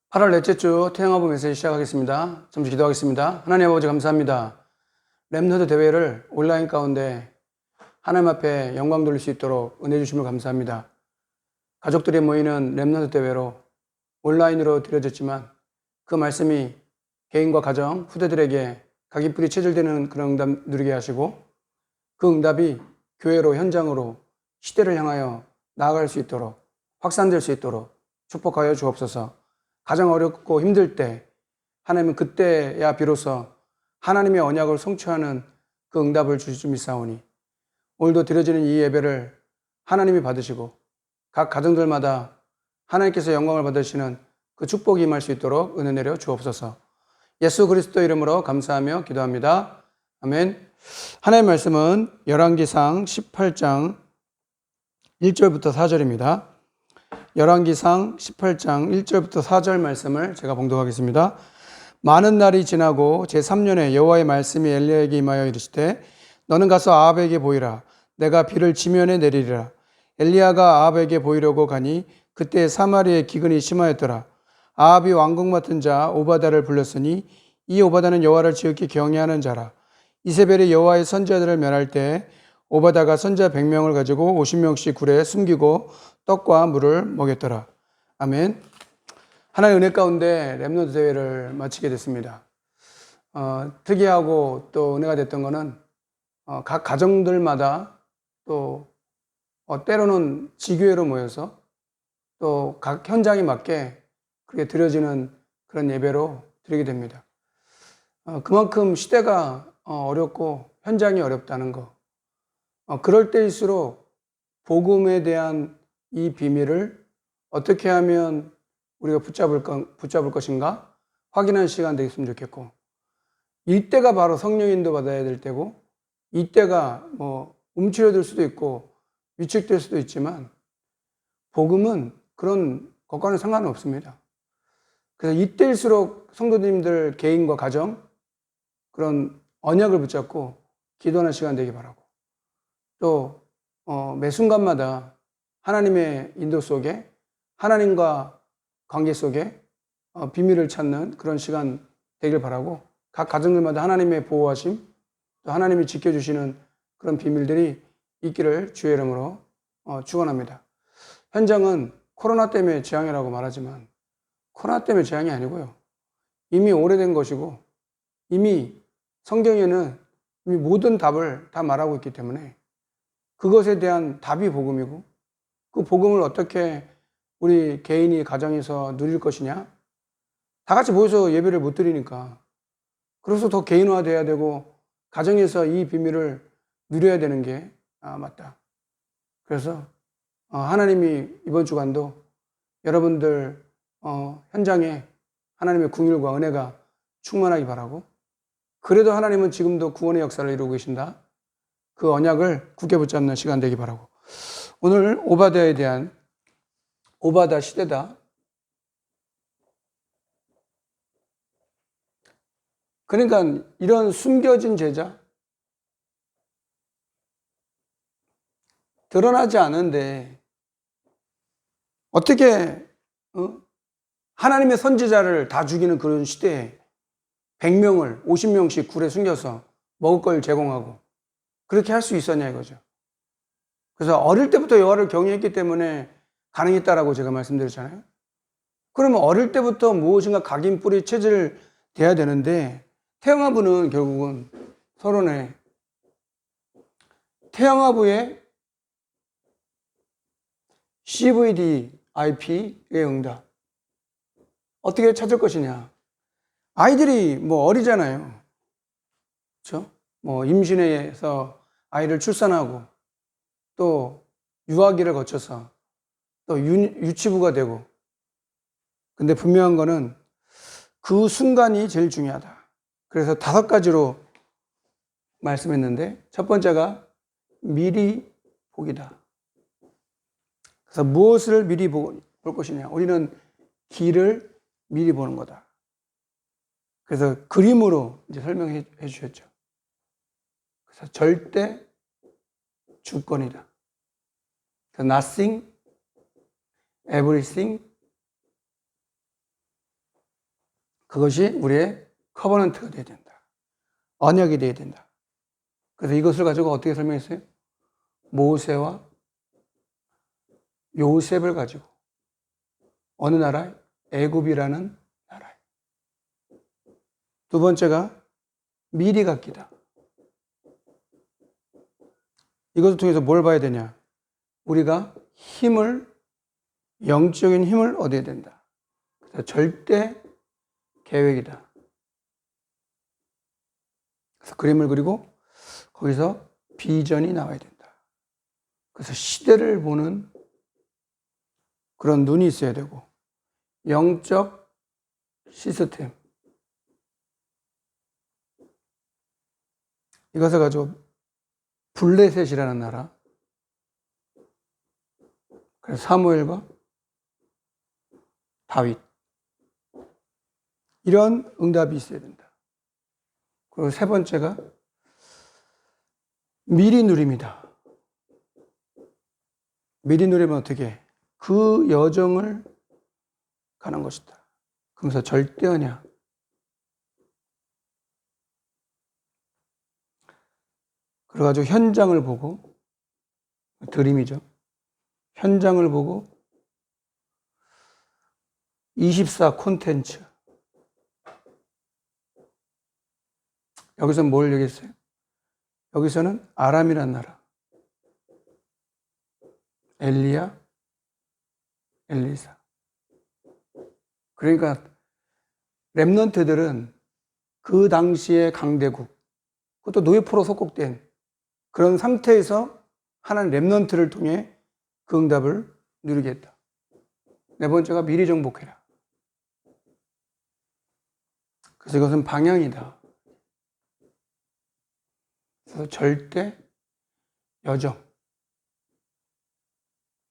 8월 넷째 주 태영아부 메시지 시작하겠습니다. 잠시 기도하겠습니다. 하나님 아버지 감사합니다. 렘너드 대회를 온라인 가운데 하나님 앞에 영광 돌릴 수 있도록 은혜 주심을 감사합니다. 가족들이 모이는 렘너드 대회로 온라인으로 드려졌지만 그 말씀이 개인과 가정, 후대들에게 각기 뿌리 체질되는 그런 응답 누리게 하시고 그 응답이 교회로 현장으로 시대를 향하여 나아갈 수 있도록 확산될 수 있도록 축복하여 주옵소서. 가장 어렵고 힘들 때 하나님은 그때야 비로소 하나님의 언약을 성취하는 그 응답을 주실 줄 믿사오니 오늘도 드려지는 이 예배를 하나님이 받으시고 각 가정들마다 하나님께서 영광을 받으시는 그 축복이 임할 수 있도록 은혜 내려 주옵소서. 예수 그리스도 이름으로 감사하며 기도합니다. 아멘. 하나님의 말씀은 열왕기상 18장 1절부터 4절입니다. 열왕기상 18장 1절부터 4절 말씀을 제가 봉독하겠습니다. 많은 날이 지나고 제3년에 여호와의 말씀이 엘리야에게 임하여 이르시되 너는 가서 아합에게 보이라. 내가 비를 지면에 내리리라. 엘리야가 아합에게 보이려고 가니 그때 사마리아의 기근이 심하였더라. 아합이 왕궁 맡은 자 오바다를 불렀으니 이 오바다는 여호와를 지극히 경외하는 자라. 이세벨이 여호와의 선지자들을 멸할 때 오바다가 선지자 100명을 가지고 50명씩 굴에 숨기고 떡과 물을 먹였더라. 아멘. 하나의 은혜 가운데 렘넌트 대회를 마치게 됐습니다. 특이하고 또 은혜가 됐던 것은 각 가정들마다 또 때로는 지교회로 모여서 또 각 현장에 맞게 그렇게 드려지는 그런 예배로 드리게 됩니다. 그만큼 시대가 어렵고 현장이 어렵다는 거. 그럴 때일수록 복음에 대한 이 비밀을 어떻게 하면 우리가 붙잡을 것인가 확인하는 시간 되겠으면 좋겠고, 이때가 바로 성령 인도 받아야 될 때고, 이때가 움츠려들 수도 있고 위축될 수도 있지만 복음은 그런 것과는 상관은 없습니다. 그래서 이때일수록 성도님들 개인과 가정 그런 언약을 붙잡고 기도하는 시간 되기 바라고, 또 매 순간마다 하나님의 인도 속에 하나님과 관계 속에 비밀을 찾는 그런 시간 되길 바라고, 각 가정들마다 하나님의 보호하심 또 하나님이 지켜주시는 그런 비밀들이 있기를 주의 이름으로 축원합니다. 현장은 코로나 때문에 재앙이라고 말하지만 코로나 때문에 재앙이 아니고요, 이미 오래된 것이고 이미 성경에는 이미 모든 답을 다 말하고 있기 때문에 그것에 대한 답이 복음이고, 그 복음을 어떻게 우리 개인이 가정에서 누릴 것이냐, 다 같이 모여서 예배를 못 드리니까 그래서 더 개인화돼야 되고 가정에서 이 비밀을 누려야 되는 게 맞다. 그래서 하나님이 이번 주간도 여러분들 현장에 하나님의 긍휼과 은혜가 충만하기 바라고, 그래도 하나님은 지금도 구원의 역사를 이루고 계신다, 그 언약을 굳게 붙잡는 시간 되기 바라고, 오늘 오바다에 대한 오바다 시대다. 그러니까 이런 숨겨진 제자, 드러나지 않은데 어떻게 하나님의 선지자를 다 죽이는 그런 시대에 100명을 50명씩 굴에 숨겨서 먹을 걸 제공하고 그렇게 할 수 있었냐 이거죠. 그래서 어릴 때부터 여호와를 경외했기 때문에 가능했다라고 제가 말씀드렸잖아요. 그러면 어릴 때부터 무엇인가 각인 뿌리 체질 돼야 되는데, 태영아부는 결국은 서론에 태영아부의 CVD, IP의 응답 어떻게 찾을 것이냐. 아이들이 어리잖아요. 그렇죠? 임신해서 아이를 출산하고 또 유아기를 거쳐서 또 유치부가 되고, 근데 분명한 거는 그 순간이 제일 중요하다. 그래서 5가지로 말씀했는데, 첫 번째가 미리 보기다. 그래서 무엇을 미리 볼 것이냐. 우리는 길을 미리 보는 거다. 그래서 그림으로 이제 설명해 주셨죠. 그래서 절대 주권이다. 그래서 nothing, everything, 그것이 우리의 커버넌트가 되어야 된다. 언약이 되어야 된다. 그래서 이것을 가지고 어떻게 설명했어요? 모세와 요셉을 가지고 어느 나라에? 애굽이라는 나라에. 두 번째가 미리 갖기다. 이것을 통해서 뭘 봐야 되냐? 우리가 영적인 힘을 얻어야 된다. 그래서 절대 계획이다. 그래서 그림을 그리고 거기서 비전이 나와야 된다. 그래서 시대를 보는 그런 눈이 있어야 되고, 영적 시스템. 이것을 가지고 블레셋이라는 나라, 그래서 사무엘과 다윗, 이런 응답이 있어야 된다. 그리고 세 번째가 미리 누림이다. 미리 누리면 어떻게 해? 그 여정을 가는 것이다. 그러면서 절대 언약. 그래가지고 현장을 보고, 드림이죠. 현장을 보고 24 콘텐츠. 여기서 뭘 얘기했어요? 여기서는 아람이란 나라. 엘리야, 엘리사. 그러니까 렘넌트들은 그 당시의 강대국, 그것도 노예포로 속국된 그런 상태에서 하나님 렘넌트를 통해 그 응답을 누리게 했다. 네 번째가 미리 정복해라. 그래서 이것은 방향이다. 그래서 절대 여정.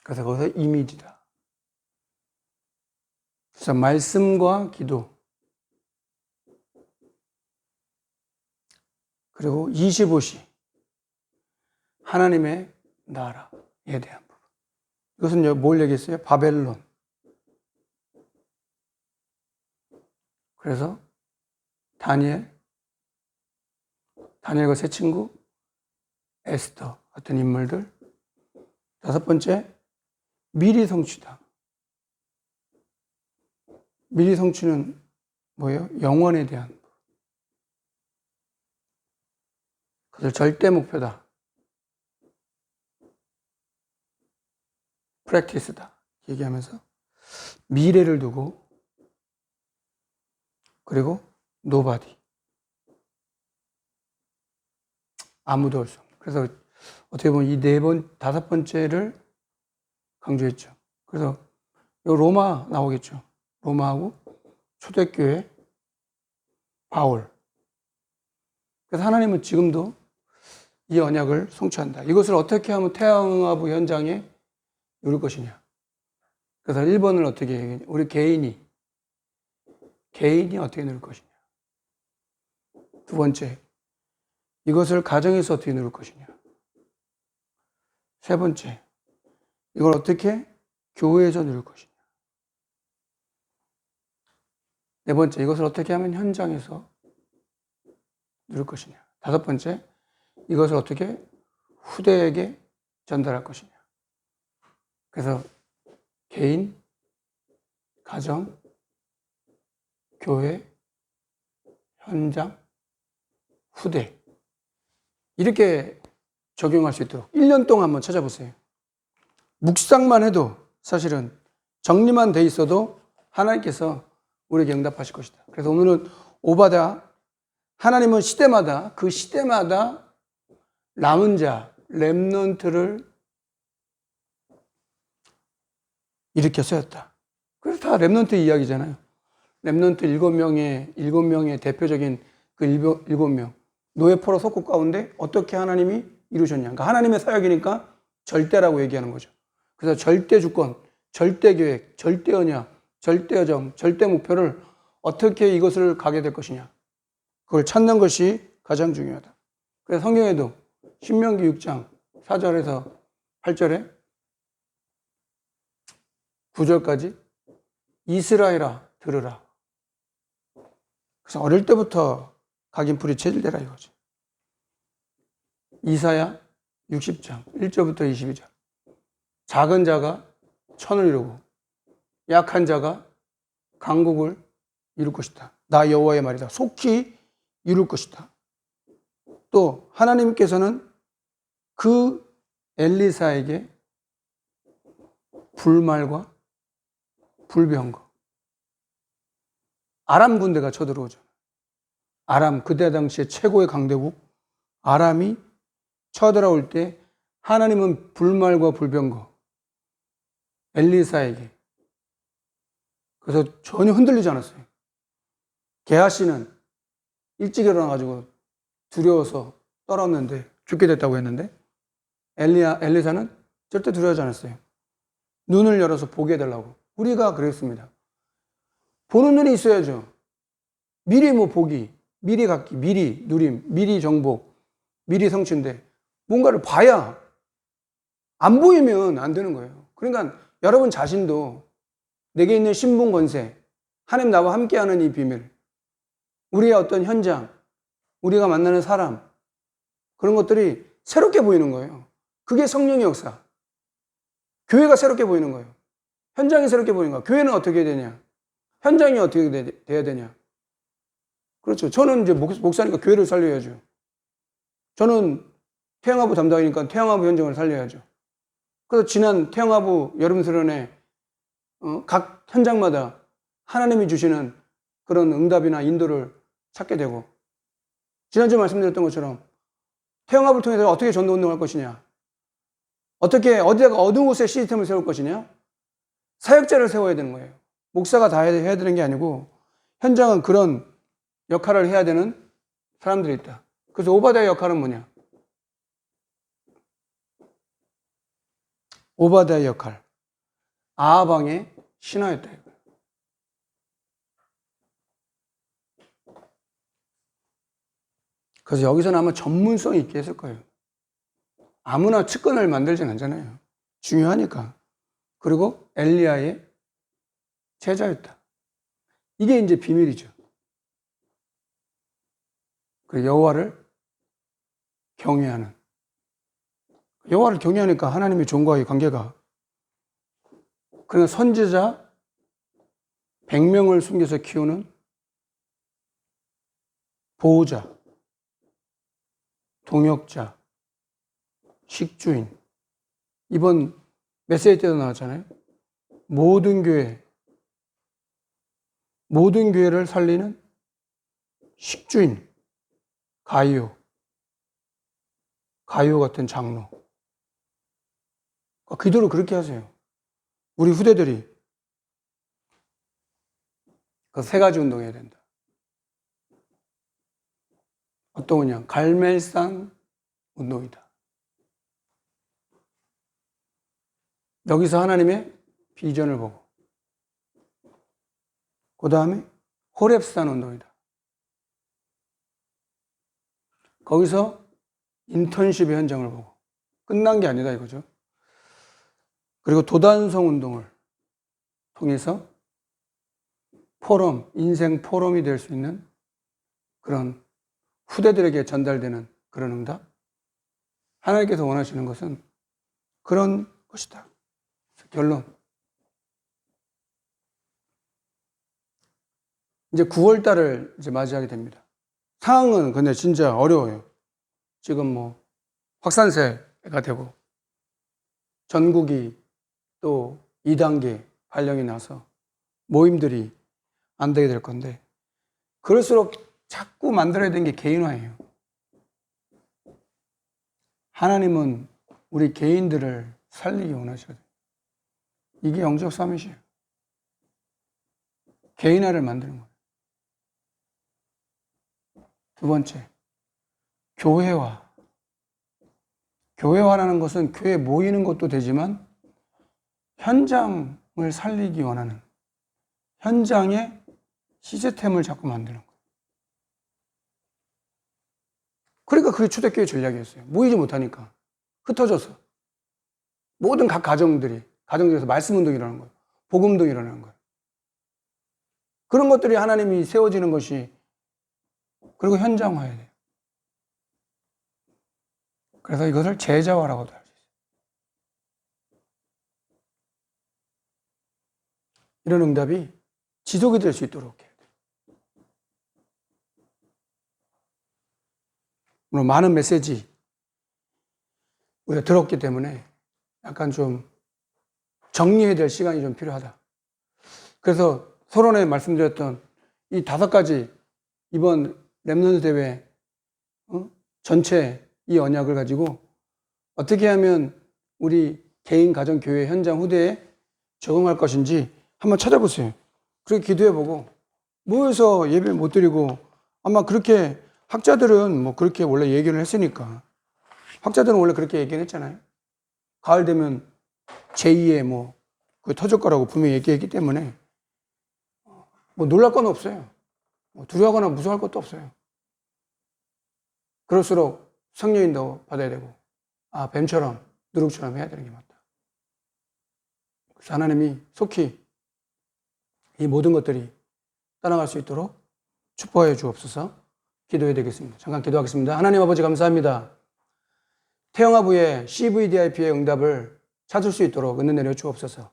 그래서 거기서 이미지다. 그래서 말씀과 기도. 그리고 25시. 하나님의 나라에 대한 부분. 이것은 뭘 얘기했어요? 바벨론. 그래서 다니엘과 세 친구, 에스더 같은 인물들. 다섯 번째, 미리 성취다. 미리 성취는 뭐예요? 영원에 대한 부분. 그것을 절대 목표다. 프랙티스다. 얘기하면서 미래를 두고, 그리고 노바디. 아무도 올 수 없는. 그래서 어떻게 보면 이 다섯 번째를 강조했죠. 그래서 로마 나오겠죠. 로마하고 초대교회 바울. 그래서 하나님은 지금도 이 언약을 성취한다. 이것을 어떻게 하면 태양화부 현장에 이룰 것이냐. 그래서 1번을 어떻게 해? 우리 개인이 어떻게 누릴 것이냐. 두 번째, 이것을 가정에서 어떻게 누릴 것이냐. 세 번째, 이걸 어떻게 교회에서 누릴 것이냐. 네 번째, 이것을 어떻게 하면 현장에서 누릴 것이냐. 다섯 번째, 이것을 어떻게 후대에게 전달할 것이냐. 그래서 개인, 가정, 교회, 현장, 후대. 이렇게 적용할 수 있도록 1년 동안 한번 찾아보세요. 묵상만 해도 사실은 정리만 돼 있어도 하나님께서 우리에게 응답하실 것이다. 그래서 오늘은 오바다, 하나님은 시대마다 그 시대마다 남은 자, 렘넌트를 일으켜 세웠다. 그래서 다 렘넌트 이야기잖아요. 렘넌트 7명의 대표적인 그 7명. 노예포로 속국 가운데 어떻게 하나님이 이루셨냐. 그러니까 하나님의 사역이니까 절대라고 얘기하는 거죠. 그래서 절대 주권, 절대 계획, 절대 언약, 절대 여정, 절대 목표를 어떻게 이것을 가게 될 것이냐. 그걸 찾는 것이 가장 중요하다. 그래서 성경에도 신명기 6장 4절에서 8절에 9절까지 이스라엘아 들으라. 그래서 어릴 때부터 각인풀이 체질되라 이거죠. 이사야 60장 1절부터 22절. 작은 자가 천을 이루고 약한 자가 강국을 이룰 것이다. 나 여호와의 말이다. 속히 이룰 것이다. 또 하나님께서는 그 엘리사에게 불말과 불병거, 아람 군대가 쳐들어오죠. 아람, 그때 당시에 최고의 강대국 아람이 쳐들어올 때 하나님은 불말과 불병거 엘리사에게, 그래서 전혀 흔들리지 않았어요. 게하시는 일찍 일어나가지고 두려워서 떨었는데 죽게 됐다고 했는데 엘리사는 절대 두려워하지 않았어요. 눈을 열어서 보게 해달라고. 우리가 그랬습니다. 보는 눈이 있어야죠. 미리 보기, 미리 갖기, 미리 누림, 미리 정복, 미리 성취인데 뭔가를 봐야 안 보이면 안 되는 거예요. 그러니까 여러분 자신도 내게 있는 신분 권세, 하나님 나와 함께하는 이 비밀, 우리의 어떤 현장, 우리가 만나는 사람, 그런 것들이 새롭게 보이는 거예요. 그게 성령의 역사. 교회가 새롭게 보이는 거예요. 현장이 새롭게 보이는 거예요. 교회는 어떻게 되냐? 현장이 어떻게 돼야 되냐? 그렇죠. 저는 이제 목사니까 교회를 살려야죠. 저는 태영아부 담당이니까 태영아부 현장을 살려야죠. 그래서 지난 태영아부 여름 수련회 각 현장마다 하나님이 주시는 그런 응답이나 인도를 찾게 되고, 지난주에 말씀드렸던 것처럼 태영아부를 통해서 어떻게 전도운동할 것이냐, 어떻게 어디다가 어두운 곳에 시스템을 세울 것이냐, 사역자를 세워야 되는 거예요. 목사가 다 해야 되는 게 아니고 현장은 그런 역할을 해야 되는 사람들이 있다. 그래서 오바댜의 역할은 뭐냐? 오바댜의 역할, 아하방의 신하였다 이거예요. 그래서 여기서는 아마 전문성이 있게 했을 거예요. 아무나 측근을 만들진 않잖아요. 중요하니까. 그리고 엘리야의 제자였다. 이게 이제 비밀이죠. 그 여호와를 경외하는. 여호와를 경외하니까 하나님의 종과의 관계가, 그러니까 선지자 100명을 숨겨서 키우는 보호자, 동역자, 식주인. 이번 메시지 때도 나왔잖아요. 모든 교회를 살리는 식주인, 가이오 같은 장로. 기도를 그렇게 하세요. 우리 후대들이 그 세 가지 운동해야 된다. 어떤 거냐? 갈멜산 운동이다. 여기서 하나님의 비전을 보고, 그 다음에 호렙산 운동이다. 거기서 인턴십의 현장을 보고, 끝난 게 아니다 이거죠. 그리고 도단성 운동을 통해서 포럼, 인생 포럼이 될 수 있는 그런 후대들에게 전달되는 그런 응답. 하나님께서 원하시는 것은 그런 것이다. 결론. 이제 9월 달을 이제 맞이하게 됩니다. 상황은 근데 진짜 어려워요. 지금 확산세가 되고, 전국이 또 2단계 발령이 나서 모임들이 안 되게 될 건데, 그럴수록 자꾸 만들어야 되는 게 개인화예요. 하나님은 우리 개인들을 살리기 원하셔야 돼요. 이게 영적 사밋이에요. 개인화를 만드는 거예요. 두 번째, 교회화. 교회화라는 것은 교회에 모이는 것도 되지만 현장을 살리기 원하는, 현장에 시스템을 자꾸 만드는 거예요. 그러니까 그게 초대교회 전략이었어요. 모이지 못하니까 흩어져서 모든 각 가정들에서 말씀 운동이 일어나는 거예요. 복음 운동이 일어나는 거예요. 그런 것들이 하나님이 세워지는 것이 그리고 현장화해야 돼요. 그래서 이것을 제자화라고도 할 수 있어요. 이런 응답이 지속이 될 수 있도록 해야 돼요. 물론 많은 메시지 우리가 들었기 때문에 약간 좀 정리해야 될 시간이 좀 필요하다. 그래서 서론에 말씀드렸던 이 5가지 이번 렘넌트 대회 전체 이 언약을 가지고 어떻게 하면 우리 개인, 가정, 교회, 현장, 후대에 적용할 것인지 한번 찾아보세요. 그렇게 기도해보고 모여서 예배 못 드리고 아마 그렇게 학자들은 뭐 그렇게 원래 얘기를 했으니까 학자들은 원래 그렇게 얘기를 했잖아요. 가을 되면 제2의 뭐 그 터질 거라고 분명히 얘기했기 때문에 뭐 놀랄 건 없어요. 뭐 두려워하거나 무서워할 것도 없어요. 그럴수록 성령인도 받아야 되고 뱀처럼 누룩처럼 해야 되는 게 맞다. 그래서 하나님이 속히 이 모든 것들이 따라갈 수 있도록 축복해 주옵소서. 기도해야 되겠습니다. 잠깐 기도하겠습니다. 하나님 아버지 감사합니다. 태영아부의 CVDIP의 응답을 찾을 수 있도록 은혜 내려 주옵소서.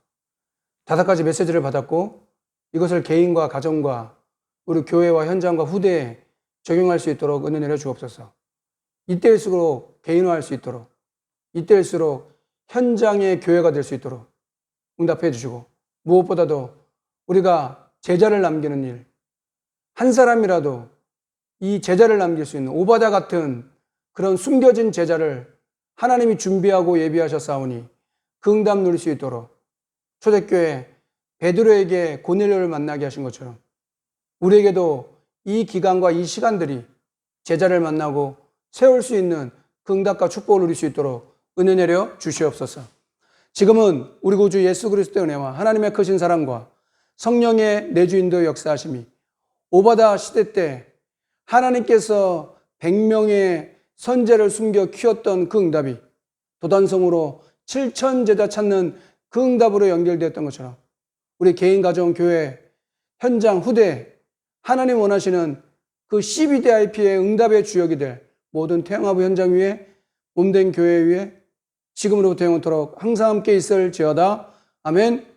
5가지 메시지를 받았고 이것을 개인과 가정과 우리 교회와 현장과 후대에 적용할 수 있도록 은혜 내려 주옵소서. 이때일수록 개인화할 수 있도록, 이때일수록 현장의 교회가 될 수 있도록 응답해 주시고, 무엇보다도 우리가 제자를 남기는 일, 한 사람이라도 이 제자를 남길 수 있는 오바다 같은 그런 숨겨진 제자를 하나님이 준비하고 예비하셨사오니 그 응답 누릴 수 있도록 초대교회 베드로에게 고넬료를 만나게 하신 것처럼 우리에게도 이 기간과 이 시간들이 제자를 만나고 세울 수 있는 그 응답과 축복을 누릴 수 있도록 은혜 내려 주시옵소서. 지금은 우리 구주 예수 그리스도의 은혜와 하나님의 크신 사랑과 성령의 내주인도의 역사하심이 오바다 시대 때 하나님께서 100명의 선제를 숨겨 키웠던 그 응답이 도단성으로 7천 제자 찾는 그 응답으로 연결되었던 것처럼 우리 개인, 가정, 교회, 현장, 후대 하나님 원하시는 그 CVDIP의 응답의 주역이 될 모든 태영아부 현장 위에 몸된 교회 위에 지금으로부터 영원토록 항상 함께 있을지어다. 아멘.